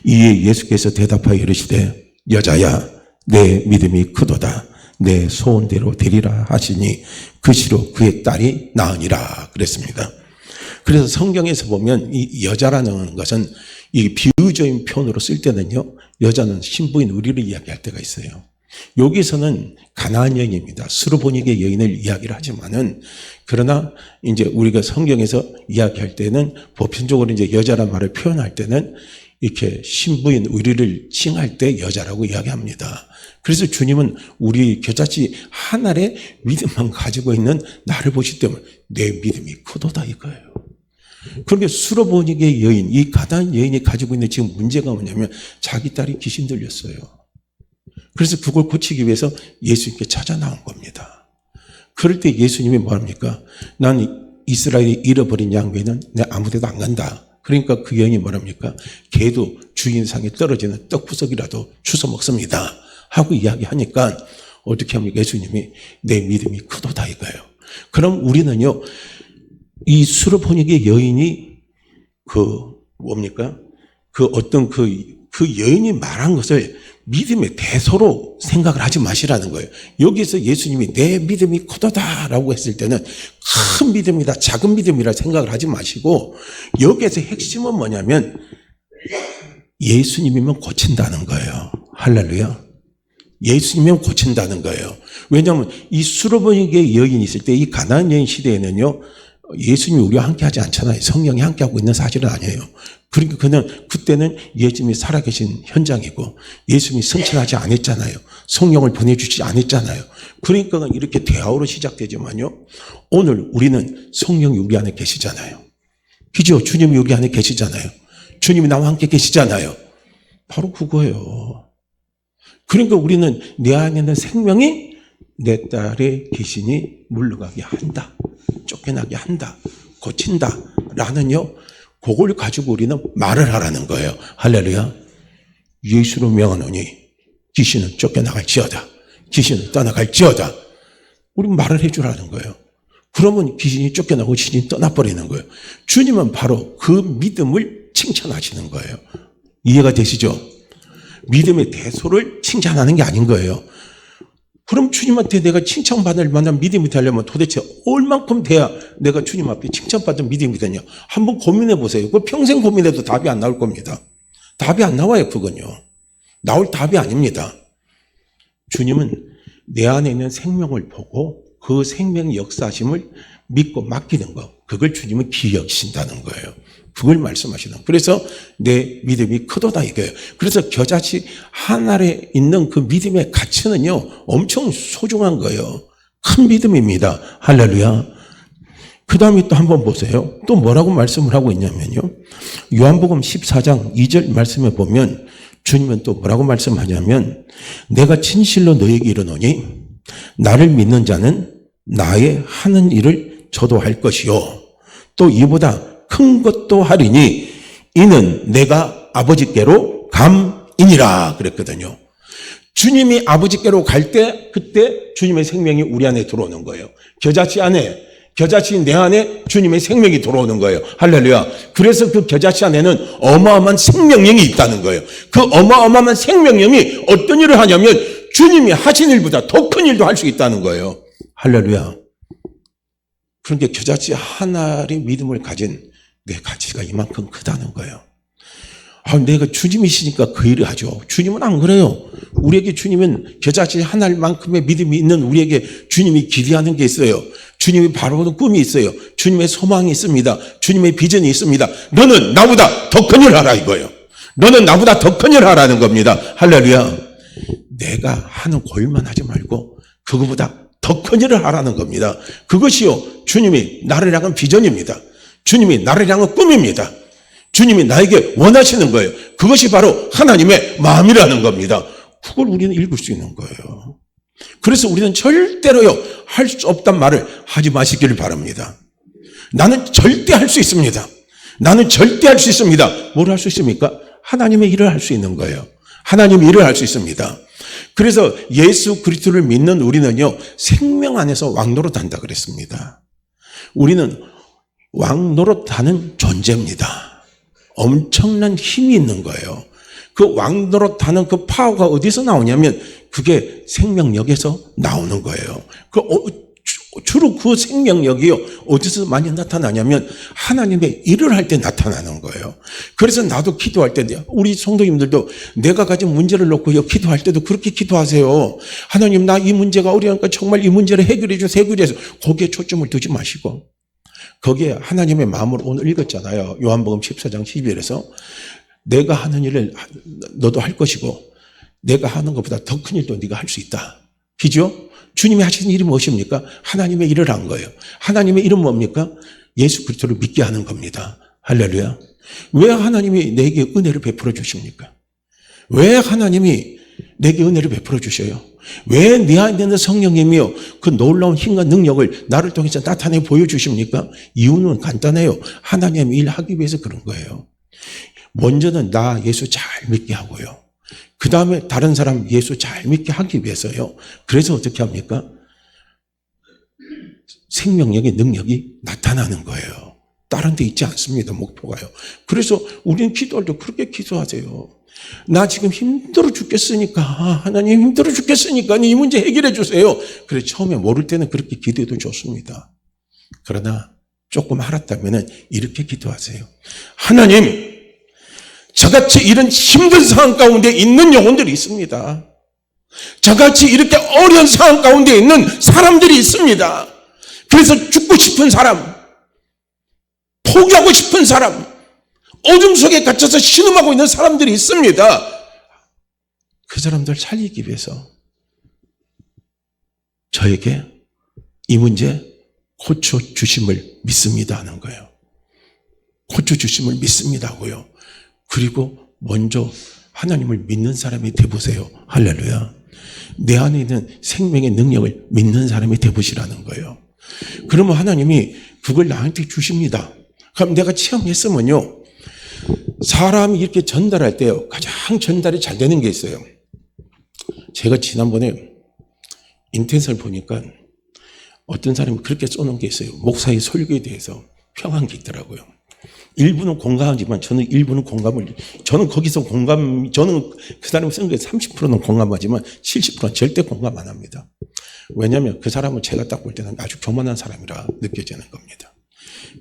이에 예수께서 대답하여 이르시되 여자야 내 믿음이 크도다. 내 소원대로 되리라 하시니 그 시로 그의 딸이 나으니라 그랬습니다. 그래서 성경에서 보면 이 여자라는 것은 이 비유적인 표현으로 쓸 때는요, 여자는 신부인 우리를 이야기할 때가 있어요. 여기서는 가나안 여인입니다. 스루보니게 여인을 이야기를 하지만은, 그러나 이제 우리가 성경에서 이야기할 때는 보편적으로 이제 여자란 말을 표현할 때는 이렇게 신부인 우리를 칭할 때 여자라고 이야기합니다. 그래서 주님은 우리 겨자씨 한 알의 믿음만 가지고 있는 나를 보실 때면 내 믿음이 크도다 이거예요. 그런데 수로보니게 여인, 이 가나안 여인이 가지고 있는 지금 문제가 뭐냐면 자기 딸이 귀신 들렸어요. 그래서 그걸 고치기 위해서 예수님께 찾아 나온 겁니다. 그럴 때 예수님이 뭐합니까? 난 이스라엘이 잃어버린 양배는 내 아무데도 안 간다. 그러니까 그 여인이 뭐랍니까? 개도 주인상에 떨어지는 떡구석이라도 주워 먹습니다 하고 이야기하니까 어떻게 합니까? 예수님이 내 믿음이 크도다 이거예요. 그럼 우리는요, 이 수로보니게 여인이 어떤 여인이 말한 것을 믿음의 대소로 생각을 하지 마시라는 거예요. 여기서 예수님이 내 믿음이 크도다라고 했을 때는 큰 믿음이다, 작은 믿음이라 생각을 하지 마시고, 여기에서 핵심은 뭐냐면 예수님이면 고친다는 거예요. 할렐루야. 예수님이면 고친다는 거예요. 왜냐하면 이 수로보니게 여인이 있을 때, 이 가나안 여인 시대에는요, 예수님이 우리와 함께 하지 않잖아요. 성령이 함께 하고 있는 사실은 아니에요. 그러니까 그때는 예수님이 살아계신 현장이고 예수님이 승천하지 않았잖아요. 성령을 보내주지 않았잖아요. 그러니까 이렇게 대화로 시작되지만요, 오늘 우리는 성령이 우리 안에 계시잖아요. 그죠? 주님이 우리 안에 계시잖아요. 주님이 나와 함께 계시잖아요. 바로 그거예요. 그러니까 우리는 내 안에 있는 생명이 내 딸의 귀신이 물러가게 한다, 쫓겨나게 한다, 고친다 라는요, 그걸 가지고 우리는 말을 하라는 거예요. 할렐루야. 예수로 명하노니 귀신은 쫓겨나갈지어다, 귀신은 떠나갈지어다. 우리 말을 해주라는 거예요. 그러면 귀신이 쫓겨나고 귀신이 떠나버리는 거예요. 주님은 바로 그 믿음을 칭찬하시는 거예요. 이해가 되시죠? 믿음의 대소를 칭찬하는 게 아닌 거예요. 그럼 주님한테 내가 칭찬받을 만한 믿음이 되려면 도대체 얼만큼 돼야 내가 주님 앞에 칭찬받은 믿음이 되냐? 한번 고민해 보세요. 그 평생 고민해도 답이 안 나올 겁니다. 답이 안 나와요, 그건요. 나올 답이 아닙니다. 주님은 내 안에 있는 생명을 보고 그 생명의 역사심을 믿고 맡기는 거, 그걸 주님은 기억하신다는 거예요. 그걸 말씀하시는 거예요. 그래서 내 믿음이 크도다 이거예요. 그래서 겨자씨 한 알에 있는 그 믿음의 가치는요, 엄청 소중한 거예요. 큰 믿음입니다. 할렐루야. 그 다음에 또 한번 보세요. 또 뭐라고 말씀을 하고 있냐면요, 요한복음 14장 2절 말씀에 보면 주님은 또 뭐라고 말씀하냐면, 내가 진실로 너에게 이르노니 나를 믿는 자는 나의 하는 일을 저도 할 것이요 또 이보다 큰 것도 하리니 이는 내가 아버지께로 감이니라 그랬거든요. 주님이 아버지께로 갈 때, 그때 주님의 생명이 우리 안에 들어오는 거예요. 겨자씨 내 안에 주님의 생명이 들어오는 거예요. 할렐루야. 그래서 그 겨자씨 안에는 어마어마한 생명력이 있다는 거예요. 그 어마어마한 생명력이 어떤 일을 하냐면 주님이 하신 일보다 더 큰 일도 할 수 있다는 거예요. 할렐루야. 그런데 겨자씨 하나의 믿음을 가진 내 가치가 이만큼 크다는 거예요. 내가 주님이시니까 그 일을 하죠. 주님은 안 그래요. 우리에게 주님은 겨자씨 하나만큼의 믿음이 있는 우리에게 주님이 기대하는 게 있어요. 주님이 바라보는 꿈이 있어요. 주님의 소망이 있습니다. 주님의 비전이 있습니다. 너는 나보다 더 큰 일을 하라 이거예요. 너는 나보다 더 큰 일을 하라는 겁니다. 할렐루야. 내가 하는 골만 하지 말고 그거보다 더 큰 일을 하라는 겁니다. 그것이요, 주님이 나를 향한 비전입니다. 주님이 나를 향한 꿈입니다. 주님이 나에게 원하시는 거예요. 그것이 바로 하나님의 마음이라는 겁니다. 그걸 우리는 읽을 수 있는 거예요. 그래서 우리는 절대로요, 할 수 없단 말을 하지 마시기를 바랍니다. 나는 절대 할 수 있습니다. 나는 절대 할 수 있습니다. 뭘 할 수 있습니까? 하나님의 일을 할 수 있는 거예요. 하나님의 일을 할 수 있습니다. 그래서 예수 그리스도를 믿는 우리는요, 생명 안에서 왕노릇한다 그랬습니다. 우리는 왕노릇하는 존재입니다. 엄청난 힘이 있는 거예요. 그 왕노릇하는 그 파워가 어디서 나오냐면 그게 생명력에서 나오는 거예요. 주로 그 생명력이요, 어디서 많이 나타나냐면 하나님의 일을 할 때 나타나는 거예요. 그래서 나도 기도할 때, 우리 성도님들도 내가 가진 문제를 놓고요, 기도할 때도 그렇게 기도하세요. 하나님, 나 이 문제가 어려우니까 정말 이 문제를 해결해 주세요. 해결해서 거기에 초점을 두지 마시고, 거기에 하나님의 마음을 오늘 읽었잖아요. 요한복음 14장 12절에서 내가 하는 일을 너도 할 것이고 내가 하는 것보다 더 큰 일도 네가 할 수 있다. 그죠? 주님이 하신 일이 무엇입니까? 하나님의 일을 한 거예요. 하나님의 일은 뭡니까? 예수 그리스도를 믿게 하는 겁니다. 할렐루야. 왜 하나님이 내게 은혜를 베풀어 주십니까? 왜 하나님이 내게 은혜를 베풀어 주셔요? 왜 내 안에 있는 성령님이요, 그 놀라운 힘과 능력을 나를 통해서 나타내 보여주십니까? 이유는 간단해요. 하나님의 일 하기 위해서 그런 거예요. 먼저는 나 예수 잘 믿게 하고요, 그 다음에 다른 사람 예수 잘 믿게 하기 위해서요. 그래서 어떻게 합니까? 생명력의 능력이 나타나는 거예요. 다른 데 있지 않습니다. 목표가요. 그래서 우리는 기도할 때 그렇게 기도하세요. 나 지금 힘들어 죽겠으니까, 하나님 힘들어 죽겠으니까 이 문제 해결해 주세요. 그래, 처음에 모를 때는 그렇게 기도해도 좋습니다. 그러나 조금 알았다면 이렇게 기도하세요. 하나님, 저같이 이런 힘든 상황 가운데 있는 영혼들이 있습니다. 저같이 이렇게 어려운 상황 가운데 있는 사람들이 있습니다. 그래서 죽고 싶은 사람, 포기하고 싶은 사람, 어둠 속에 갇혀서 신음하고 있는 사람들이 있습니다. 그 사람들 살리기 위해서 저에게 이 문제 고쳐주심을 믿습니다 하는 거예요. 고쳐주심을 믿습니다고요. 그리고 먼저 하나님을 믿는 사람이 되보세요. 할렐루야. 내 안에 있는 생명의 능력을 믿는 사람이 되보시라는 거예요. 그러면 하나님이 그걸 나한테 주십니다. 그럼 내가 체험했으면요, 사람이 이렇게 전달할 때요, 가장 전달이 잘 되는 게 있어요. 제가 지난번에 인터넷을 보니까 어떤 사람이 그렇게 써놓은 게 있어요. 목사의 설교에 대해서 평한 게 있더라고요. 일부는 공감하지만 저는 일부는 저는 거기서 저는 그 사람이 쓴 게 30%는 공감하지만 70%는 절대 공감 안 합니다. 왜냐하면 그 사람을 제가 딱 볼 때는 아주 교만한 사람이라 느껴지는 겁니다.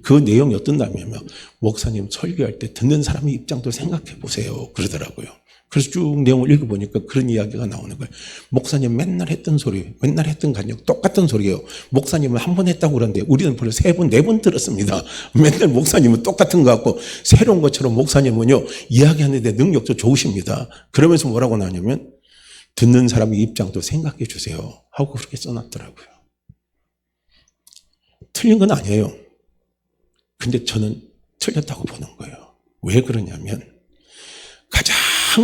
그 내용이 어떤다면, 목사님 설교할 때 듣는 사람의 입장도 생각해 보세요 그러더라고요. 그래서 쭉 내용을 읽어보니까 그런 이야기가 나오는 거예요. 목사님 맨날 했던 소리, 맨날 했던 간역 똑같은 소리예요. 목사님은 한 번 했다고 그러는데 우리는 벌써 3번, 4번 들었습니다. 맨날 목사님은 똑같은 것 같고, 새로운 것처럼 목사님은요, 이야기하는데 능력도 좋으십니다. 그러면서 뭐라고 나오냐면, 듣는 사람의 입장도 생각해 주세요 하고 그렇게 써놨더라고요. 틀린 건 아니에요. 근데 저는 틀렸다고 보는 거예요. 왜 그러냐면, 가장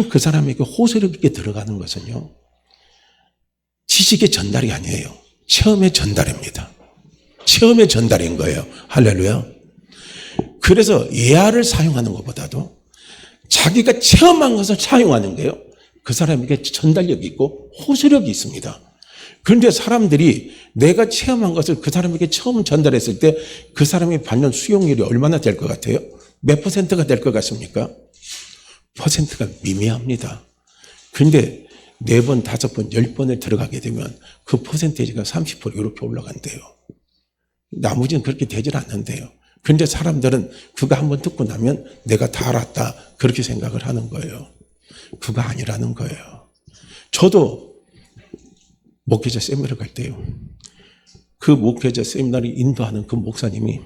그 사람에게 호소력 있게 들어가는 것은요, 지식의 전달이 아니에요. 체험의 전달입니다. 체험의 전달인 거예요. 할렐루야. 그래서 예화를 사용하는 것보다도 자기가 체험한 것을 사용하는 거예요. 그 사람에게 전달력이 있고 호소력이 있습니다. 그런데 사람들이 내가 체험한 것을 그 사람에게 처음 전달했을 때 그 사람이 받는 수용률이 얼마나 될 것 같아요? 몇 %가 될 것 같습니까? 퍼센트가 미미합니다. 그런데 4번, 5번, 10번을 들어가게 되면 그 퍼센테이지가 30% 이렇게 올라간대요. 나머지는 그렇게 되질 않는데요. 그런데 사람들은 그거 한번 듣고 나면 내가 다 알았다 그렇게 생각을 하는 거예요. 그거 아니라는 거예요. 저도 목회자 세미나를 갈 때요. 그 목회자 세미나를 인도하는 그 목사님이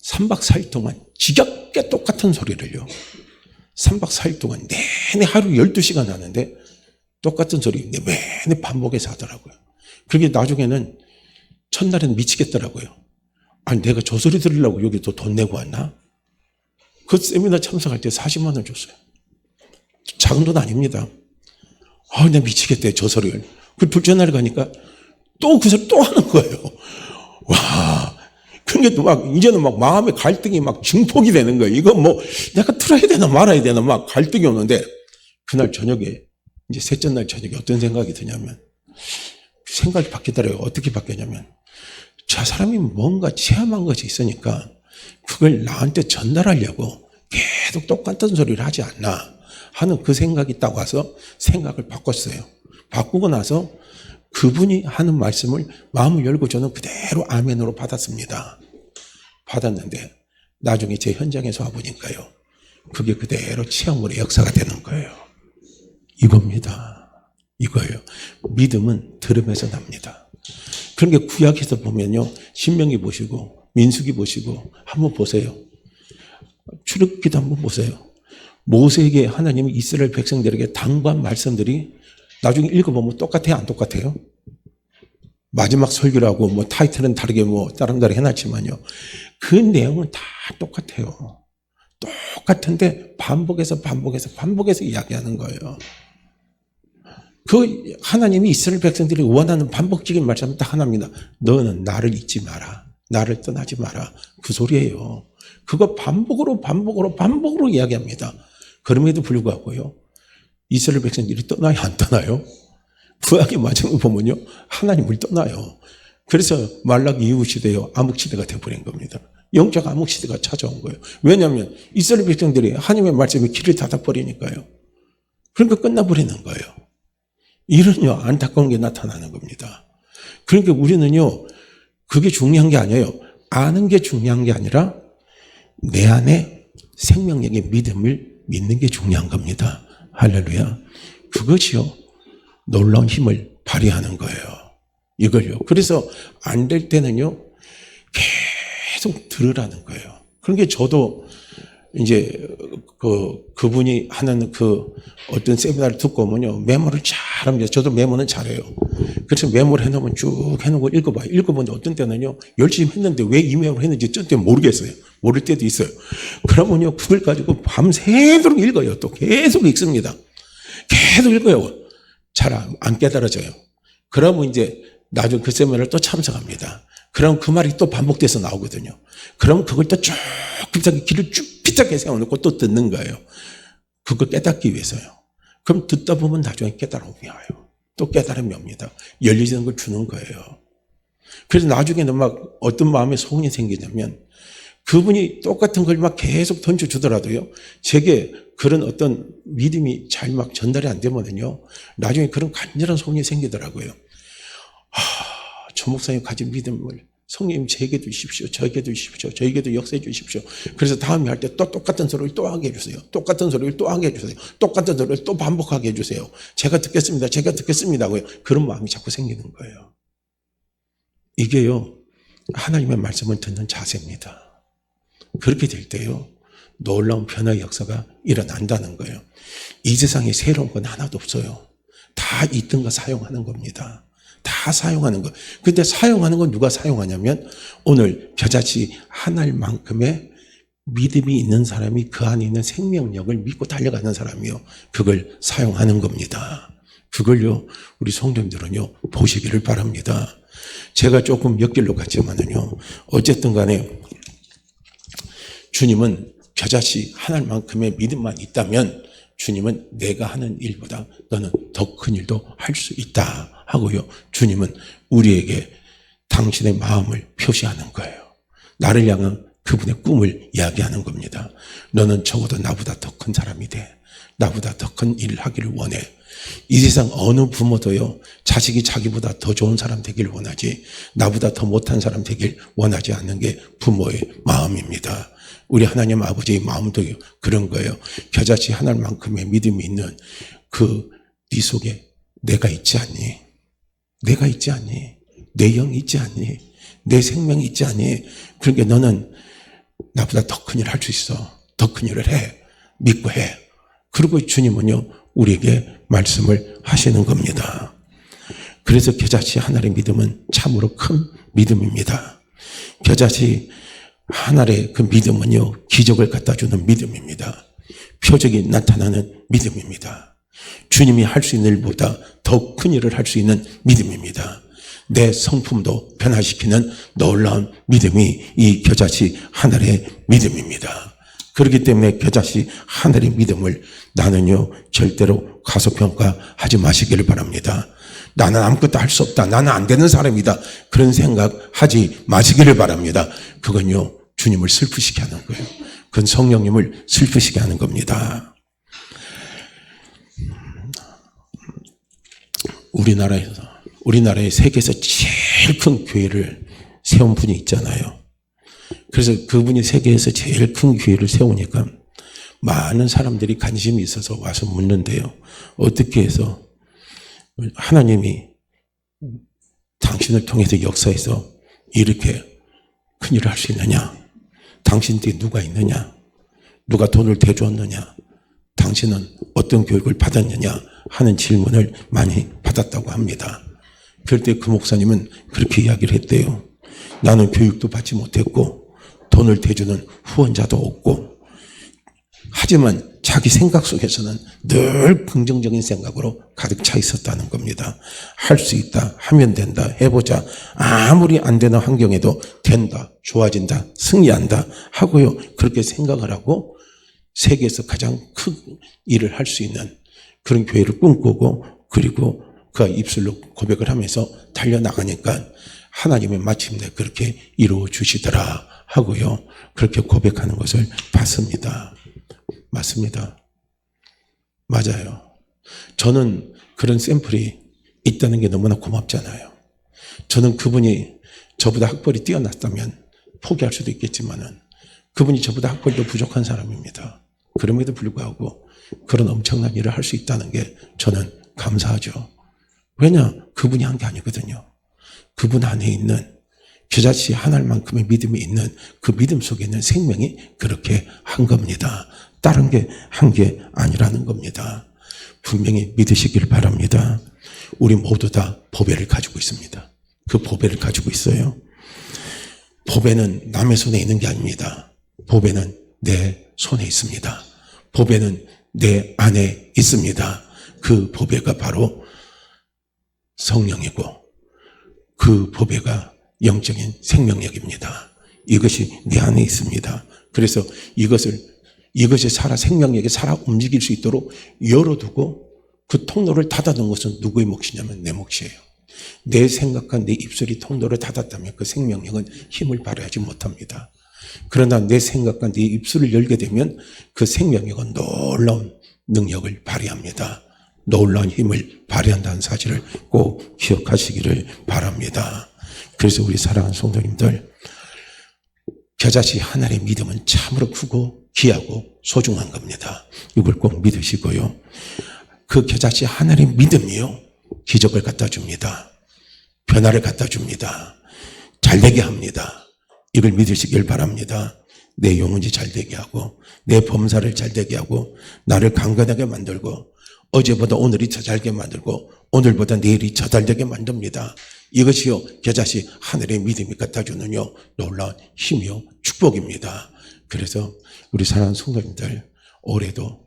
3박 4일 동안 지겹게 똑같은 소리를요. 3박 4일 동안 내내 하루 12시간 하는데 똑같은 소리 내내 반복해서 하더라고요. 그게 나중에는 첫날에는 미치겠더라고요. 아니 내가 저 소리 들으려고 여기 또 돈 내고 왔나? 그 세미나 참석할 때 40만 원 줬어요. 작은 돈 아닙니다. 아, 나 미치겠대 저 소리를. 그 둘째 날 가니까 또 그 소리 또 하는 거예요. 와, 그러니까 막 이제는 막 마음의 갈등이 막 증폭이 되는 거예요. 이거 뭐 내가 들어야 되나 말아야 되나 막 갈등이 오는데 그날 저녁에 이제 셋째 날 저녁에 어떤 생각이 드냐면 생각이 바뀌더라고요. 어떻게 바뀌었냐면 저 사람이 뭔가 체험한 것이 있으니까 그걸 나한테 전달하려고 계속 똑같은 소리를 하지 않나 하는 그 생각이 딱 와서 생각을 바꿨어요. 바꾸고 나서 그분이 하는 말씀을 마음을 열고 저는 그대로 아멘으로 받았습니다. 받았는데 나중에 제 현장에서 와보니까요. 그게 그대로 체험으로 역사가 되는 거예요. 이겁니다. 이거예요. 믿음은 들음에서 납니다. 그러니까 구약에서 보면요. 신명기 보시고 민수기 보시고 한번 보세요. 출애굽기도 한번 보세요. 모세에게 하나님이 이스라엘 백성들에게 당부한 말씀들이 나중에 읽어보면 똑같아요? 안 똑같아요? 마지막 설교라고 뭐 타이틀은 다르게 뭐 다른 해놨지만요. 그 내용은 다 똑같아요. 똑같은데 반복해서 이야기하는 거예요. 그 하나님이 이스라엘 백성들이 원하는 반복적인 말씀은 딱 하나입니다. 너는 나를 잊지 마라. 나를 떠나지 마라. 그 소리예요. 그거 반복으로 이야기합니다. 그럼에도 불구하고요. 이스라엘 백성들이 떠나요? 안 떠나요? 구약의 마지막에 보면요. 하나님을 떠나요. 그래서 말라기 이후 시대요. 암흑시대가 되어버린 겁니다. 영적 암흑시대가 찾아온 거예요. 왜냐하면 이스라엘 백성들이 하나님의 말씀에 길을 닫아버리니까요. 그러니까 끝나버리는 거예요. 이런요. 안타까운 게 나타나는 겁니다. 그러니까 우리는요. 그게 중요한 게 아니에요. 아는 게 중요한 게 아니라 내 안에 생명력의 믿음을 믿는 게 중요한 겁니다. 할렐루야. 그것이요. 놀라운 힘을 발휘하는 거예요. 이걸요. 그래서 안 될 때는요. 계속 들으라는 거예요. 그러니까 저도 이제 그분이 하는 그 어떤 세미나를 듣고 오면요. 메모를 잘 합니다. 저도 메모는 잘해요. 그래서 메모를 해놓으면 쭉 해놓고 읽어봐요. 읽어보는데 어떤 때는요. 열심히 했는데 왜 이 메모를 했는지 어떤 때는 모르겠어요. 모를 때도 있어요. 그러면요. 그걸 가지고 밤새도록 읽어요. 또 계속 읽습니다. 계속 읽어요. 잘 안 깨달아져요. 그러면 이제 나중에 그 세미나를 또 참석합니다. 그럼 그 말이 또 반복돼서 나오거든요. 그럼 그걸 또 쭉 귀를 쭉 피딱하게 세워놓고 또 듣는 거예요. 그걸 깨닫기 위해서요. 그럼 듣다 보면 나중에 깨달음이 와요. 또 깨달음이 옵니다. 열리는 걸 주는 거예요. 그래서 나중에는 막 어떤 마음에 소원이 생기냐면 그분이 똑같은 걸 막 계속 던져주더라도요. 제게 그런 어떤 믿음이 잘 막 전달이 안 되면은요. 나중에 그런 간절한 소원이 생기더라고요. 저 목사님 가진 믿음을 성령님 제게도 주십시오. 저에게도 주십시오. 저에게도 역사해 주십시오. 그래서 다음에 할 때 또 똑같은 소리를 또 하게 해주세요. 똑같은 소리를 또 하게 해주세요. 똑같은 소리를 또 반복하게 해주세요. 제가 듣겠습니다. 제가 듣겠습니다고요. 그런 마음이 자꾸 생기는 거예요. 이게요. 하나님의 말씀을 듣는 자세입니다. 그렇게 될 때요. 놀라운 변화의 역사가 일어난다는 거예요. 이 세상에 새로운 건 하나도 없어요. 다 있던 거 사용하는 겁니다. 다 사용하는 거. 근데 사용하는 건 누가 사용하냐면 오늘 겨자씨 한 알만큼의 믿음이 있는 사람이 그 안에 있는 생명력을 믿고 달려가는 사람이요. 그걸 사용하는 겁니다. 그걸요. 우리 성도님들은요. 보시기를 바랍니다. 제가 조금 옆길로 갔지만은요. 어쨌든 간에 주님은 겨자씨 한 알만큼의 믿음만 있다면 주님은 내가 하는 일보다 너는 더 큰 일도 할 수 있다 하고요. 주님은 우리에게 당신의 마음을 표시하는 거예요. 나를 향한 그분의 꿈을 이야기하는 겁니다. 너는 적어도 나보다 더 큰 사람이 돼. 나보다 더 큰 일을 하기를 원해. 이 세상 어느 부모도요, 자식이 자기보다 더 좋은 사람 되길 원하지, 나보다 더 못한 사람 되길 원하지 않는 게 부모의 마음입니다. 우리 하나님 아버지의 마음도 그런 거예요. 겨자씨 하나만큼의 믿음이 있는 네 속에 내가 있지 않니? 내가 있지 않니? 내 영이 있지 않니? 내 생명이 있지 않니? 그러니까 너는 나보다 더 큰 일을 할 수 있어. 더 큰 일을 해. 믿고 해. 그리고 주님은요, 우리에게 말씀을 하시는 겁니다. 그래서 겨자씨 하나의 믿음은 참으로 큰 믿음입니다. 겨자씨 하나의 그 믿음은요, 기적을 갖다 주는 믿음입니다. 표적이 나타나는 믿음입니다. 주님이 할 수 있는 일보다 더 큰 일을 할 수 있는 믿음입니다. 내 성품도 변화시키는 놀라운 믿음이 이 겨자씨 하나의 믿음입니다. 그렇기 때문에 겨자씨 하나의 믿음을 나는요, 절대로 과소평가하지 마시기를 바랍니다. 나는 아무것도 할 수 없다. 나는 안 되는 사람이다. 그런 생각하지 마시기를 바랍니다. 그건요, 주님을 슬프시게 하는 거예요. 그건 성령님을 슬프시게 하는 겁니다. 우리나라에 세계에서 제일 큰 교회를 세운 분이 있잖아요. 그래서 그분이 세계에서 제일 큰 교회를 세우니까 많은 사람들이 관심이 있어서 와서 묻는데요. 어떻게 해서 하나님이 당신을 통해서 역사에서 이렇게 큰 일을 할 수 있느냐? 당신 뒤에 누가 있느냐? 누가 돈을 대주었느냐? 당신은 어떤 교육을 받았느냐? 하는 질문을 많이 받았다고 합니다. 그럴 때 그 목사님은 그렇게 이야기를 했대요. 나는 교육도 받지 못했고 돈을 대주는 후원자도 없고, 하지만 자기 생각 속에서는 늘 긍정적인 생각으로 가득 차 있었다는 겁니다. 할 수 있다, 하면 된다, 해보자. 아무리 안 되는 환경에도 된다, 좋아진다, 승리한다 하고요. 그렇게 생각을 하고 세계에서 가장 큰 일을 할 수 있는 그런 교회를 꿈꾸고, 그리고 그가 입술로 고백을 하면서 달려나가니까 하나님이 마침내 그렇게 이루어 주시더라 하고요. 그렇게 고백하는 것을 봤습니다. 맞습니다. 맞아요. 저는 그런 샘플이 있다는 게 너무나 고맙잖아요. 저는 그분이 저보다 학벌이 뛰어났다면 포기할 수도 있겠지만은 그분이 저보다 학벌도 부족한 사람입니다. 그럼에도 불구하고 그런 엄청난 일을 할 수 있다는 게 저는 감사하죠. 왜냐? 그분이 한 게 아니거든요. 그분 안에 있는 겨자씨 하나만큼의 믿음이 있는 그 믿음 속에 있는 생명이 그렇게 한 겁니다. 다른 게 한 게 아니라는 겁니다. 분명히 믿으시길 바랍니다. 우리 모두 다 보배를 가지고 있습니다. 그 보배를 가지고 있어요. 보배는 남의 손에 있는 게 아닙니다. 보배는 내 손에 있습니다. 보배는 내 안에 있습니다. 그 보배가 바로 성령이고 그 보배가 영적인 생명력입니다. 이것이 내 안에 있습니다. 그래서 이것이 생명력이 살아 움직일 수 있도록 열어두고 그 통로를 닫아둔 것은 누구의 몫이냐면 내 몫이에요. 내 생각과 내 입술이 통로를 닫았다면 그 생명력은 힘을 발휘하지 못합니다. 그러나 내 생각과 내 입술을 열게 되면 그 생명력은 놀라운 능력을 발휘합니다. 놀라운 힘을 발휘한다는 사실을 꼭 기억하시기를 바랍니다. 그래서 우리 사랑하는 성도님들, 겨자씨 하나의 믿음은 참으로 크고 귀하고 소중한 겁니다. 이걸 꼭 믿으시고요. 그 겨자씨 하나의 믿음이요, 기적을 갖다 줍니다. 변화를 갖다 줍니다. 잘되게 합니다. 이걸 믿으시길 바랍니다. 내 영혼이 잘되게 하고 내 범사를 잘되게 하고 나를 강건하게 만들고 어제보다 오늘이 더 잘게 만들고 오늘보다 내일이 더 잘되게 만듭니다. 이것이요, 겨자씨 하늘의 믿음이 갖다 주는요 놀라운 힘이요 축복입니다. 그래서 우리 사랑하는 성도님들, 올해도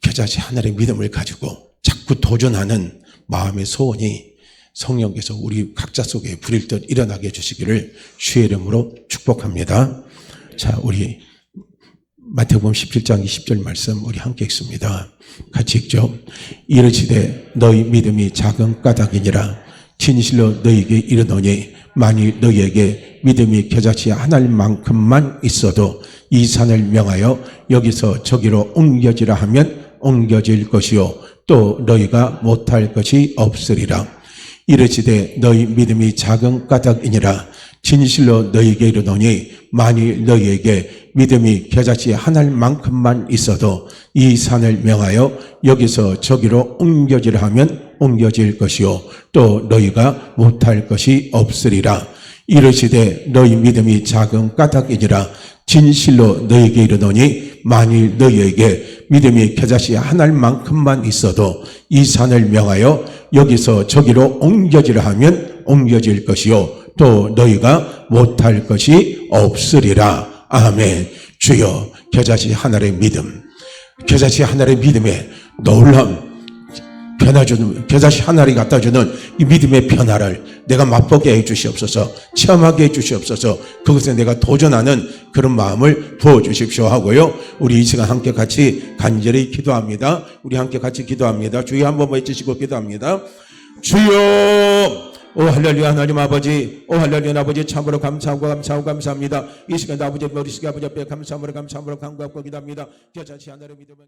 겨자씨 하늘의 믿음을 가지고 자꾸 도전하는 마음의 소원이 성령께서 우리 각자 속에 불일 듯 일어나게 해주시기를 주의 이름으로 축복합니다. 자, 우리 마태복음 17장 20절 말씀 우리 함께 읽습니다. 같이 읽죠. 이르시되 너희 믿음이 작은 까닭이니라. 진실로 너희에게 이르노니 만일 너희에게 믿음이 겨자씨 하나만큼만 있어도 이 산을 명하여 여기서 저기로 옮겨지라 하면 옮겨질 것이요 또 너희가 못할 것이 없으리라. 이르시되 너희 믿음이 작은 까닭이니라. 진실로 너희에게 이르노니 만일 너희에게 믿음이 겨자씨 한 알만큼만 있어도 이 산을 명하여 여기서 저기로 옮겨지라 하면 옮겨질 것이요 또 너희가 못할 것이 없으리라. 이르시되 너희 믿음이 작은 까닭이니라. 진실로 너희에게 이르노니 만일 너희에게 믿음이 겨자씨 한 알만큼만 있어도 이 산을 명하여 여기서 저기로 옮겨지라 하면 옮겨질 것이요 또 너희가 못할 것이 없으리라. 아멘. 주여, 겨자씨 한 알의 믿음, 겨자씨 한 알의 믿음에 놀람, 겨자씨 한 알이 갖다 주는 이 믿음의 변화를 내가 맛보게 해 주시옵소서, 체험하게 해 주시옵소서. 그것에 내가 도전하는 그런 마음을 부어 주십시오 하고요. 우리 이 시간 함께 같이 간절히 기도합니다. 우리 함께 같이 기도합니다. 주여 한번 외치시고 기도합니다. 주여, 오 할렐루야. 하나님 아버지, 오 할렐루야. 아버지 참으로 감사하고 감사합니다. 이 시간 아버지 머릿속에 아버지 앞에 감사함으로 간구하고 기도합니다. 겨자씨 하나를 믿으면